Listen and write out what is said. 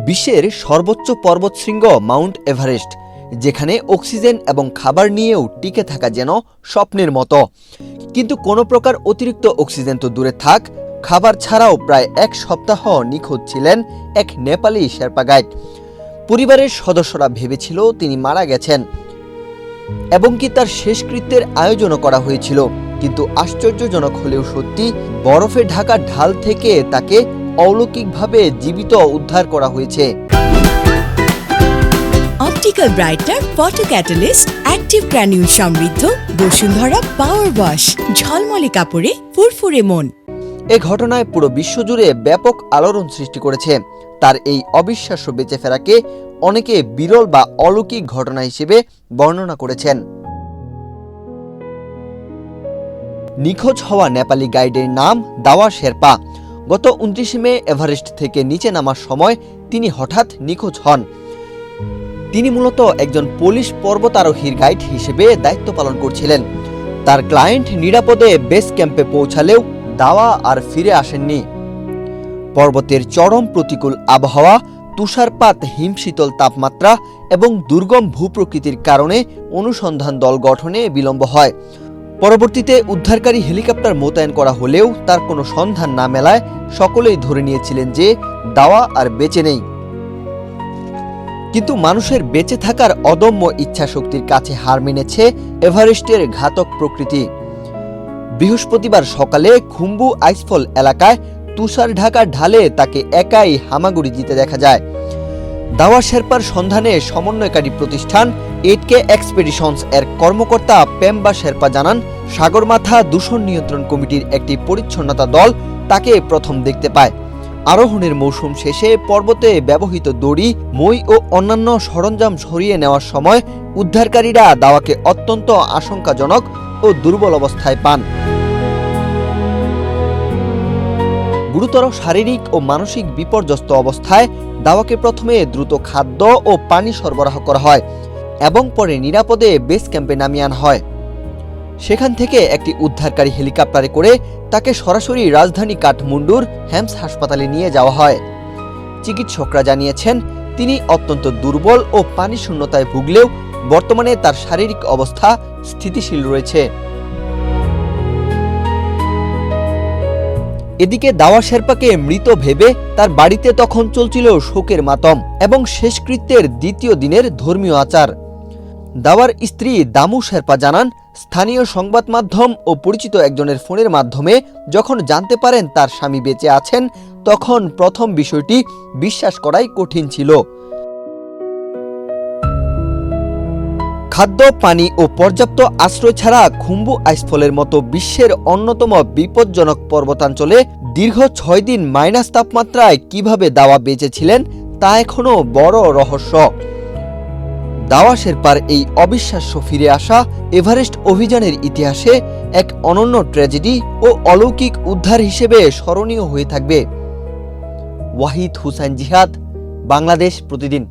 বিশ্বের সর্বোচ্চ পর্বতশৃঙ্গ মাউন্ট এভারেস্ট, যেখানে অক্সিজেন এবং খাবার নিয়েও টিকে থাকা যেন স্বপ্নের মতো। কিন্তু কোনো প্রকার অতিরিক্ত অক্সিজেন তো দূরে থাক, খাবার ছাড়াও প্রায় এক সপ্তাহ নিখোঁজ ছিলেন এক নেপালি শেরপা গাইড। পরিবারের সদস্যরা ভেবেছিল তিনি মারা গেছেন এবং কি তার শেষকৃত্যের আয়োজনও করা হয়েছিল। কিন্তু আশ্চর্যজনক হলেও সত্যি, বরফে ঢাকা ঢাল থেকে তাকে অলৌকিকভাবে জীবিত উদ্ধার করা হয়েছে। Optical brighter photo catalyst active granule সমৃদ্ধ বসুন্ধরা পাওয়ার ওয়াশ, ঝলমলে কাপড়ে ফুরফুরে মন। এ ঘটনায় পুরো বিশ্বজুড়ে ব্যাপক আলোড়ন সৃষ্টি করেছে। তার এই অবিশ্বাস্য বেঁচে ফেরাকে অনেকে বিরল বা অলৌকিক ঘটনা হিসেবে বর্ণনা করেছেন। নিখোঁজ হওয়া নেপালি গাইডের নাম দাওয়া শেরপা। গত 29 মে এভারেস্ট থেকে নিচে নামার সময় তিনি হঠাৎ নিখোঁজ হন। তিনি মূলত একজন পোলিশ পর্বতারোহীর গাইড হিসেবে দায়িত্ব পালন করছিলেন। তার ক্লায়েন্ট নিরাপদে বেস ক্যাম্পে পৌঁছালেও দাওয়া আর ফিরে আসেননি। পর্বতের চরম প্রতিকূল আবহাওয়া, তুষারপাত, হিমশীতল তাপমাত্রা এবং দুর্গম ভূপ্রকৃতির কারণে অনুসন্ধান দল গঠনে বিলম্ব হয়। পরবর্তীতে উদ্ধারকারী হেলিকপ্টার মোতায়েন করা হলেও তার কোনো সন্ধান না মেলায় সকলেই ধরে নিয়েছিলেন যে দাওয়া আর বেঁচে নেই। কিন্তু মানুষের বেঁচে থাকার অদম্য ইচ্ছাশক্তির কাছে হার মেনেছে এভারেস্টের ঘাতক প্রকৃতি। বৃহস্পতিবার সকালে খুম্বু আইসফল এলাকায় তুষার ঢাকা ঢালে তাকে একাই হামাগুড়ি দিতে দেখা যায়। দাওয়া শেরপার সন্ধানে সমন্বয়কারী প্রতিষ্ঠান 8K এক্সপেডিশনস এর কর্মকর্তা পেম্বা শেরপা জানান, সাগরমাথা দূষণ নিয়ন্ত্রণ কমিটির একটি পরিচ্ছন্নতা দল তাকে প্রথম দেখতে পায়। আরোহণের মৌসুম শেষে পর্বতে ব্যবহৃত দড়ি, মই ও অন্যান্য সরঞ্জাম সরিয়ে নেওয়ার সময় উদ্ধারকারীরা দাওয়াকে অত্যন্ত আশঙ্কাজনক ও দুর্বল অবস্থায় পান। গুরুতর শারীরিক ও মানসিক বিপর্যস্ত অবস্থায় দাওয়াকে প্রথমে দ্রুত খাদ্য ও পানি সরবরাহ করা হয় এবং পরে নিরাপদে বেস ক্যাম্পে নামিয়ে আনা হয়। সেখান থেকে একটি উদ্ধারকারী হেলিকপ্টারে করে তাকে সরাসরি রাজধানী কাঠমান্ডুর হেমস হাসপাতালে নিয়ে যাওয়া হয়। চিকিৎসকরা জানিয়েছেন, তিনি অত্যন্ত দুর্বল ও পানি শূন্যতায় ভুগলেও বর্তমানে তার শারীরিক অবস্থা স্থিতিশীল রয়েছে। এদিকে দাওয়া শেরপাকে মৃত ভেবে তার বাড়িতে তখন চলছিল শোকের মাতম এবং শেষকৃত্যের দ্বিতীয় দিনের ধর্মীয় আচার। দাওয়ার স্ত্রী দামু শেরপা জানান, স্থানীয় সংবাদ মাধ্যম ও পরিচিত একজনের ফোনের মাধ্যমে যখন জানতে পারেন তার স্বামী বেঁচে আছেন, তখন প্রথম বিষয়টি বিশ্বাস করাই কঠিন ছিল। খাদ্য, পানি ও পর্যাপ্ত আশ্রয় ছাড়া খুম্বু আইসফলের মতো বিশ্বের অন্যতম বিপজ্জনক পর্বতাঞ্চলে দীর্ঘ 6 দিন মাইনাস তাপমাত্রায় কিভাবে দাওয়া বেঁচেছিলেন তা এখনও বড় রহস্য। দাওয়া শেরপার এই অবিশ্বাস্য ফিরে আসা এভারেস্ট অভিযানের ইতিহাসে এক অনন্য ট্র্যাজেডি ও অলৌকিক উদ্ধার হিসেবে স্মরণীয় হয়ে থাকবে। ওয়াহিদ হুসাইন জিহাদ, বাংলাদেশ প্রতিদিন।